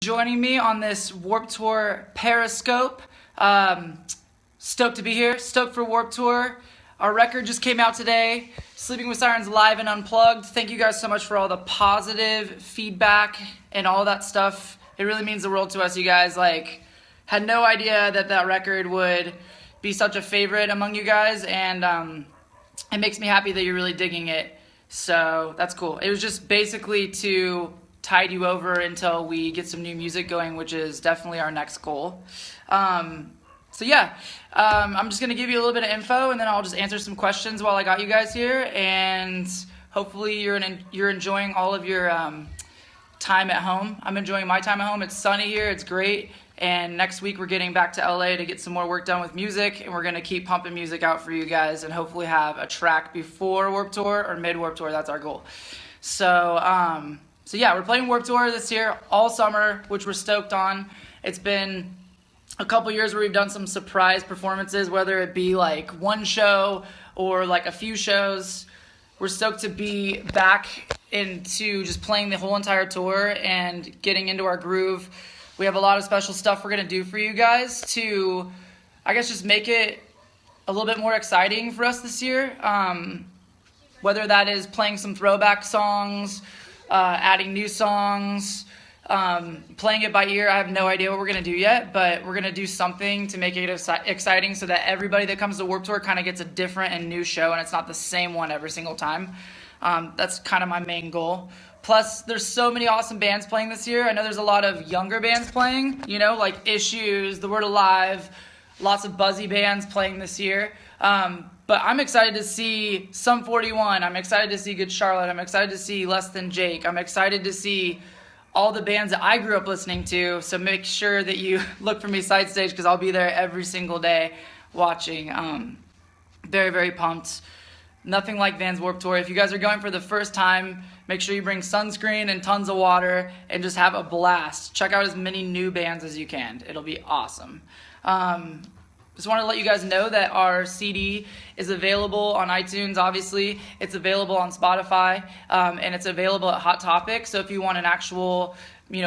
Joining me on this Warped Tour Periscope. Stoked to be here. Stoked for Warped Tour. Our record just came out today. Sleeping with Sirens live and unplugged. Thank you guys so much for all the positive feedback and all that stuff. It really means the world to us, you guys. Had no idea that record would be such a favorite among you guys, and it makes me happy that you're really digging it. So that's cool. It was just basically to tide you over until we get some new music going, which is definitely our next goal. I'm just going to give you a little bit of info, and then I'll just answer some questions while I got you guys here, and hopefully you're enjoying all of your time at home. I'm enjoying my time at home. It's sunny here. It's great. And next week we're getting back to LA to get some more work done with music, and we're going to keep pumping music out for you guys and hopefully have a track before Warped Tour or mid-Warped Tour. That's our goal. So yeah, we're playing Warped Tour this year all summer, which we're stoked on. It's been a couple years where we've done some surprise performances, whether it be like one show or like a few shows. We're stoked to be back into just playing the whole entire tour and getting into our groove. We have a lot of special stuff we're going to do for you guys to, I guess, just make it a little bit more exciting for us this year. Whether that is playing some throwback songs, adding new songs, playing it by ear. I have no idea what we're going to do yet, but we're going to do something to make it exciting so that everybody that comes to Warped Tour kind of gets a different and new show, and it's not the same one every single time. That's kind of my main goal. Plus, there's so many awesome bands playing this year. I know there's a lot of younger bands playing, like Issues, The Word Alive, lots of buzzy bands playing this year. But I'm excited to see Sum 41. I'm excited to see Good Charlotte. I'm excited to see Less Than Jake. I'm excited to see all the bands that I grew up listening to. So make sure that you look for me side stage, because I'll be there every single day watching. Very, very pumped. Nothing like Vans Warped Tour. If you guys are going for the first time, make sure you bring sunscreen and tons of water and just have a blast. Check out as many new bands as you can. It'll be awesome. Just want to let you guys know that our CD is available on iTunes, obviously. It's available on Spotify, and it's available at Hot Topic. So if you want an actual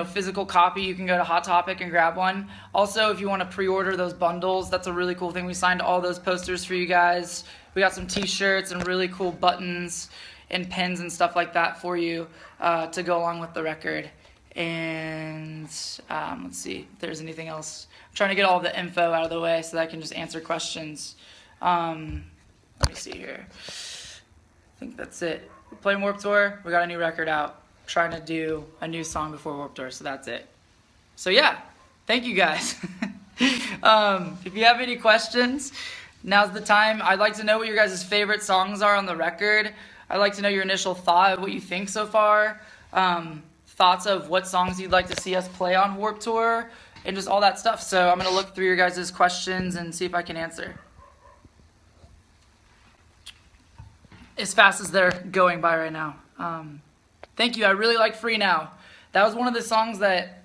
physical copy, you can go to Hot Topic and grab one. Also, if you want to pre-order those bundles, that's a really cool thing. We signed all those posters for you guys. We got some t-shirts and really cool buttons and pins and stuff like that for you to go along with the record. And let's see if there's anything else. I'm trying to get all the info out of the way so that I can just answer questions. Let me see here. I think that's it. We're playing Warped Tour. We got a new record out. Trying to do a new song before Warped Tour, so that's it. So yeah, thank you guys. If you have any questions, now's the time. I'd like to know what your guys' favorite songs are on the record. I'd like to know your initial thought of what you think so far. Thoughts of what songs you'd like to see us play on Warped Tour, and just all that stuff. So I'm going to look through your guys' questions and see if I can answer as fast as they're going by right now. Thank you. I really like Free Now. That was one of the songs that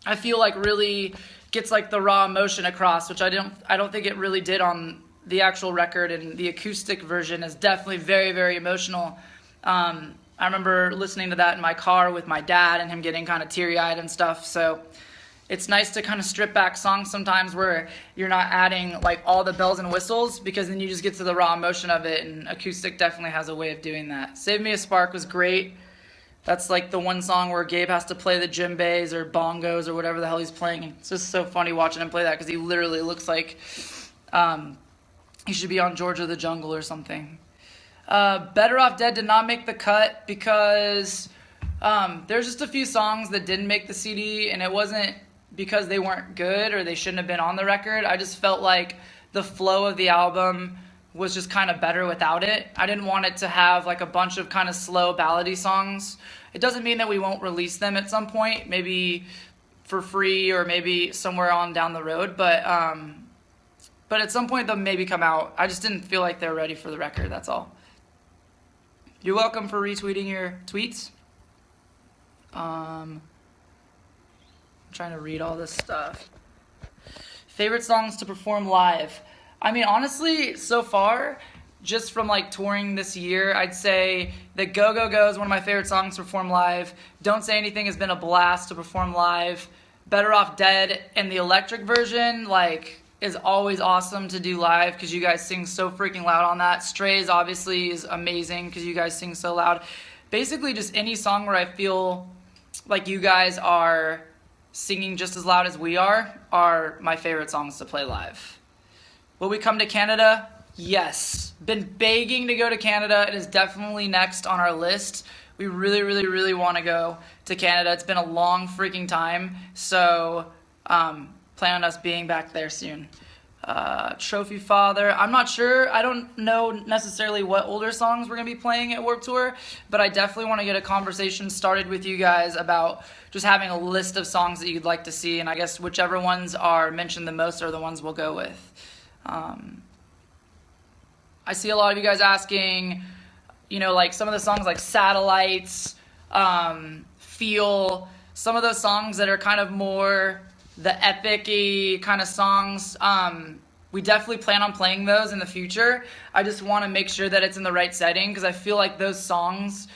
I feel like really gets like the raw emotion across, which I don't think it really did on the actual record, and the acoustic version is definitely very, very emotional. I remember listening to that in my car with my dad and him getting kind of teary-eyed and stuff. So it's nice to kind of strip back songs sometimes where you're not adding like all the bells and whistles, because then you just get to the raw emotion of it, and acoustic definitely has a way of doing that. Save Me a Spark was great. That's like the one song where Gabe has to play the djembes or bongos or whatever the hell he's playing. It's just so funny watching him play that, because he literally looks like he should be on Georgia the Jungle or something. Better Off Dead did not make the cut because there's just a few songs that didn't make the CD, and it wasn't because they weren't good or they shouldn't have been on the record. I just felt like the flow of the album was just kind of better without it. I didn't want it to have like a bunch of kind of slow ballady songs. It doesn't mean that we won't release them at some point, maybe for free or maybe somewhere on down the road, but at some point they'll maybe come out. I just didn't feel like they're ready for the record, that's all. You're welcome for retweeting your tweets. I'm trying to read all this stuff. Favorite songs to perform live? I mean, honestly, so far, just from like touring this year, I'd say that Go Go Go is one of my favorite songs to perform live. Don't Say Anything has been a blast to perform live. Better Off Dead and the electric version, like, is always awesome to do live because you guys sing so freaking loud on that. Strays obviously is amazing because you guys sing so loud. Basically just any song where I feel like you guys are singing just as loud as we are my favorite songs to play live. Will we come to Canada? Yes. Been begging to go to Canada. It is definitely next on our list. We really, really, really want to go to Canada. It's been a long freaking time, so plan on us being back there soon. Trophy Father. I'm not sure. I don't know necessarily what older songs we're going to be playing at Warped Tour, but I definitely want to get a conversation started with you guys about just having a list of songs that you'd like to see, and I guess whichever ones are mentioned the most are the ones we'll go with. I see a lot of you guys asking, you know, like some of the songs like Satellites, Feel, some of those songs that are kind of more the epic-y kind of songs. We definitely plan on playing those in the future. I just want to make sure that it's in the right setting because I feel like those songs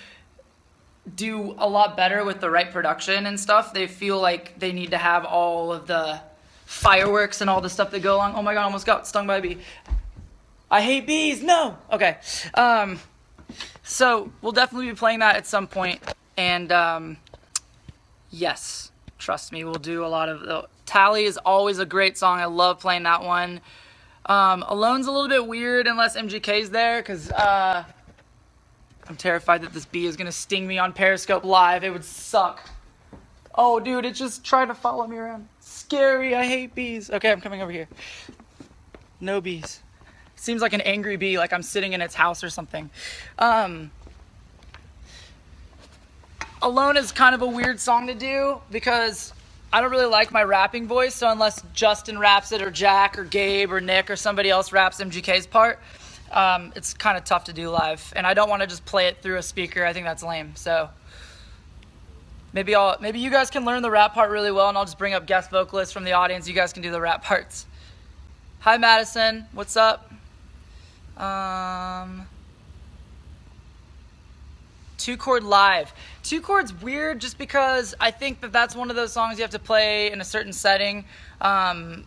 do a lot better with the right production and stuff. They feel like they need to have all of the fireworks and all the stuff that go along. Oh my god, I almost got stung by a bee. I hate bees, no! Okay. So we'll definitely be playing that at some point. And yes, trust me, we'll do a lot of the Tally is always a great song. I love playing that one. Alone's a little bit weird unless MGK's there because I'm terrified that this bee is gonna sting me on Periscope live. It would suck. Oh dude, it's just trying to follow me around. Scary, I hate bees. Okay, I'm coming over here. No bees. Seems like an angry bee, like I'm sitting in its house or something. Alone is kind of a weird song to do because I don't really like my rapping voice, so unless Justin raps it or Jack or Gabe or Nick or somebody else raps MGK's part, it's kind of tough to do live. And I don't want to just play it through a speaker. I think that's lame. So maybe you guys can learn the rap part really well and I'll just bring up guest vocalists from the audience. You guys can do the rap parts. Hi Madison, what's up? Two chord live. Two chord's weird just because I think that that's one of those songs you have to play in a certain setting. I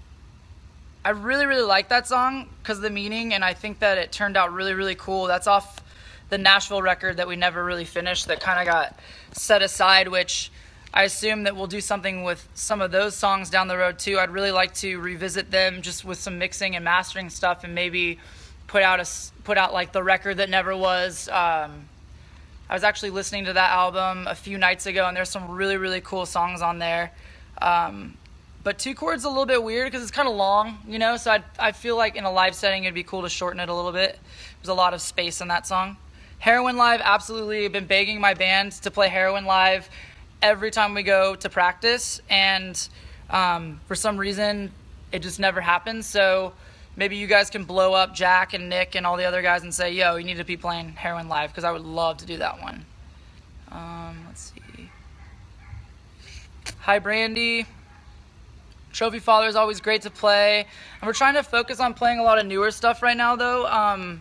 really, really like that song because of the meaning, and I think that it turned out really, really cool. That's off the Nashville record that we never really finished that kind of got set aside, which I assume that we'll do something with some of those songs down the road too. I'd really like to revisit them just with some mixing and mastering stuff and maybe put out like the record that never was. I was actually listening to that album a few nights ago, and there's some really, really cool songs on there. But two chords a little bit weird because it's kind of long, you know, so I feel like in a live setting it'd be cool to shorten it a little bit. There's a lot of space in that song. Heroin Live, absolutely. I've been begging my band to play Heroin Live every time we go to practice, and for some reason it just never happens. So maybe you guys can blow up Jack and Nick and all the other guys and say, yo, you need to be playing Heroin Live, because I would love to do that one. Let's see. Hi, Brandy. Trophy Father is always great to play. And we're trying to focus on playing a lot of newer stuff right now, though.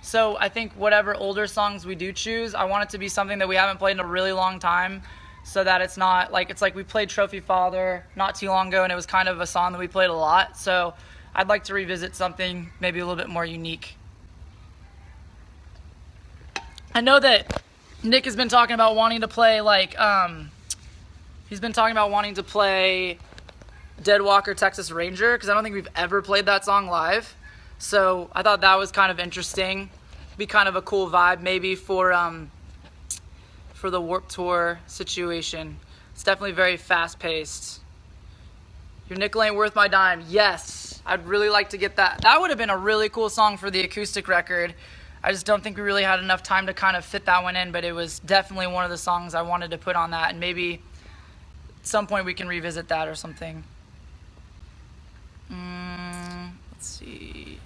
So I think whatever older songs we do choose, I want it to be something that we haven't played in a really long time, so that it's not like, it's like we played Trophy Father not too long ago, and it was kind of a song that we played a lot. So I'd like to revisit something maybe a little bit more unique. I know that Nick has been talking about wanting to play like, he's been talking about wanting to play Dead Walker Texas Ranger, because I don't think we've ever played that song live. So I thought that was kind of interesting. Be kind of a cool vibe maybe for the Warped Tour situation. It's definitely very fast paced. Your nickel ain't worth my dime. Yes, I'd really like to get that. That would have been a really cool song for the acoustic record. I just don't think we really had enough time to kind of fit that one in, but it was definitely one of the songs I wanted to put on that, and maybe at some point we can revisit that or something. Let's see.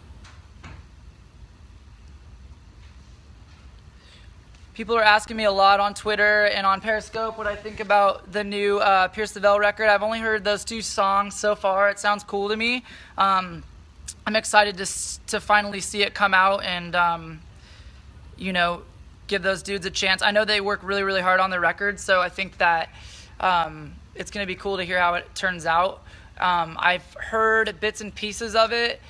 People are asking me a lot on Twitter and on Periscope what I think about the new Pierce the Veil record. I've only heard those two songs so far. It sounds cool to me. I'm excited to finally see it come out and, you know, give those dudes a chance. I know they work really, really hard on the record, so I think that it's going to be cool to hear how it turns out. I've heard bits and pieces of it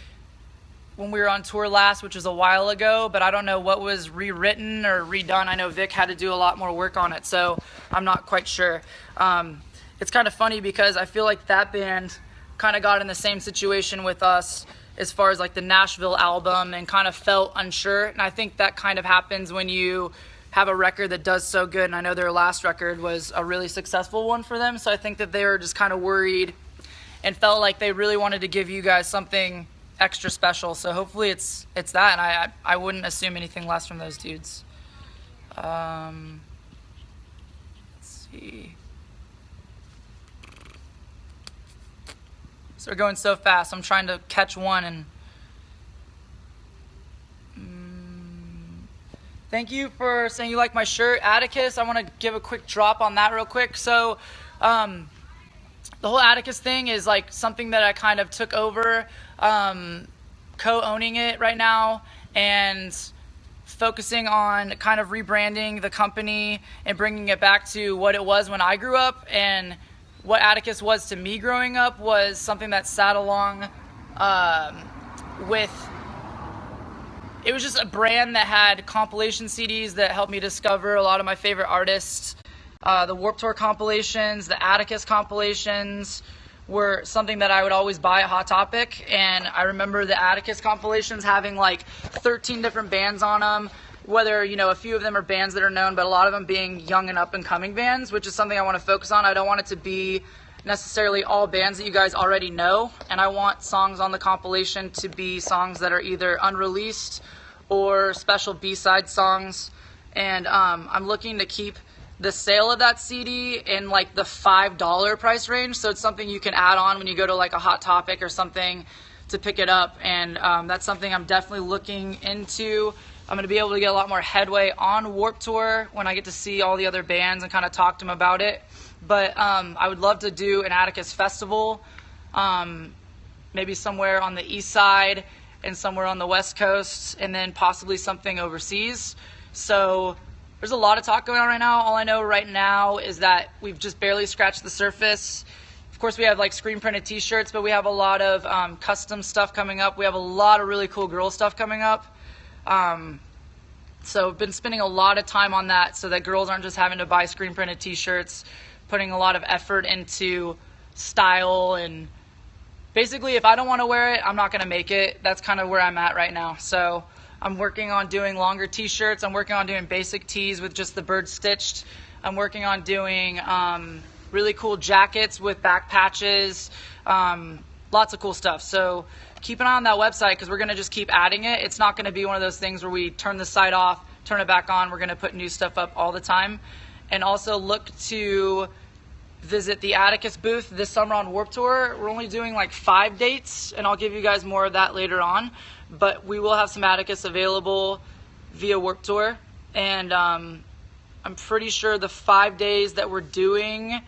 when we were on tour last, which was a while ago, but I don't know what was rewritten or redone. I know Vic had to do a lot more work on it, so I'm not quite sure. It's kind of funny because I feel like that band kind of got in the same situation with us as far as like the Nashville album and kind of felt unsure. And I think that kind of happens when you have a record that does so good. And I know their last record was a really successful one for them. So I think that they were just kind of worried and felt like they really wanted to give you guys something extra special. So hopefully it's that. And I wouldn't assume anything less from those dudes. Let's see. So we're going so fast. I'm trying to catch one. And thank you for saying you like my shirt, Atticus. I want to give a quick drop on that real quick. So the whole Atticus thing is like something that I kind of took over, co-owning it right now and focusing on kind of rebranding the company and bringing it back to what it was when I grew up. And what Atticus was to me growing up was something that sat along with, it was just a brand that had compilation CDs that helped me discover a lot of my favorite artists. The Warped Tour compilations, the Atticus compilations were something that I would always buy at Hot Topic. And I remember the Atticus compilations having like 13 different bands on them. Whether, you know, a few of them are bands that are known, but a lot of them being young and up-and-coming bands, which is something I want to focus on. I don't want it to be necessarily all bands that you guys already know, and I want songs on the compilation to be songs that are either unreleased or special B-side songs. And I'm looking to keep the sale of that CD in like the $5 price range, so it's something you can add on when you go to like a Hot Topic or something to pick it up. And that's something I'm definitely looking into. I'm going to be able to get a lot more headway on Warped Tour when I get to see all the other bands and kind of talk to them about it. But I would love to do an Atticus festival, maybe somewhere on the east side and somewhere on the west coast, and then possibly something overseas. So there's a lot of talk going on right now. All I know right now is that we've just barely scratched the surface. Of course, we have like screen printed t-shirts, but we have a lot of custom stuff coming up. We have a lot of really cool girl stuff coming up. So I've been spending a lot of time on that so that girls aren't just having to buy screen printed t-shirts, putting a lot of effort into style. And basically, if I don't want to wear it, I'm not going to make it. That's kind of where I'm at right now. So I'm working on doing longer t-shirts. I'm working on doing basic tees with just the bird stitched. I'm working on doing really cool jackets with back patches, lots of cool stuff. So keep an eye on that website because we're going to just keep adding it. It's not going to be one of those things where we turn the site off, turn it back on. We're going to put new stuff up all the time. And also look to visit the Atticus booth this summer on Warped Tour. We're only doing like 5 dates, and I'll give you guys more of that later on. But we will have some Atticus available via Warped Tour. And I'm pretty sure the 5 days that we're doing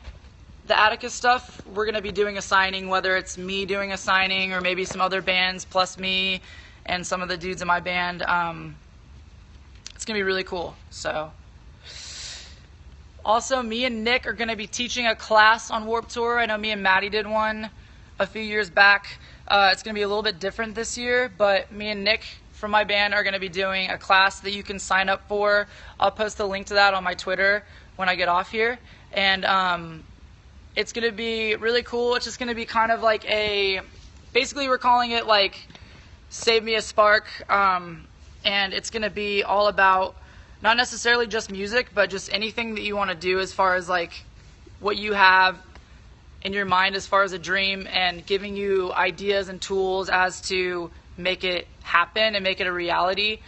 the Atticus stuff, we're going to be doing a signing, whether it's me doing a signing or maybe some other bands plus me and some of the dudes in my band. It's going to be really cool. So also, me and Nick are going to be teaching a class on Warped Tour. I know me and Maddie did one a few years back. It's going to be a little bit different this year, but me and Nick from my band are going to be doing a class that you can sign up for. I'll post a link to that on my Twitter when I get off here. And it's going to be really cool. It's just going to be kind of like basically we're calling it like Save Me a Spark. And it's going to be all about not necessarily just music, but just anything that you want to do as far as like what you have in your mind as far as a dream, and giving you ideas and tools as to make it happen and make it a reality.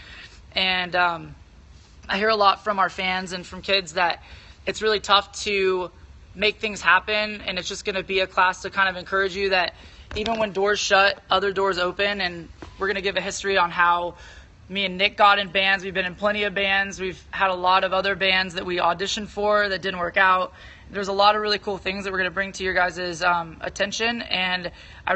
And I hear a lot from our fans and from kids that it's really tough to make things happen, and it's just going to be a class to kind of encourage you that even when doors shut, other doors open. And we're going to give a history on how me and Nick got in bands. We've been in plenty of bands. We've had a lot of other bands that we auditioned for that didn't work out. There's a lot of really cool things that we're going to bring to your guys' attention, and I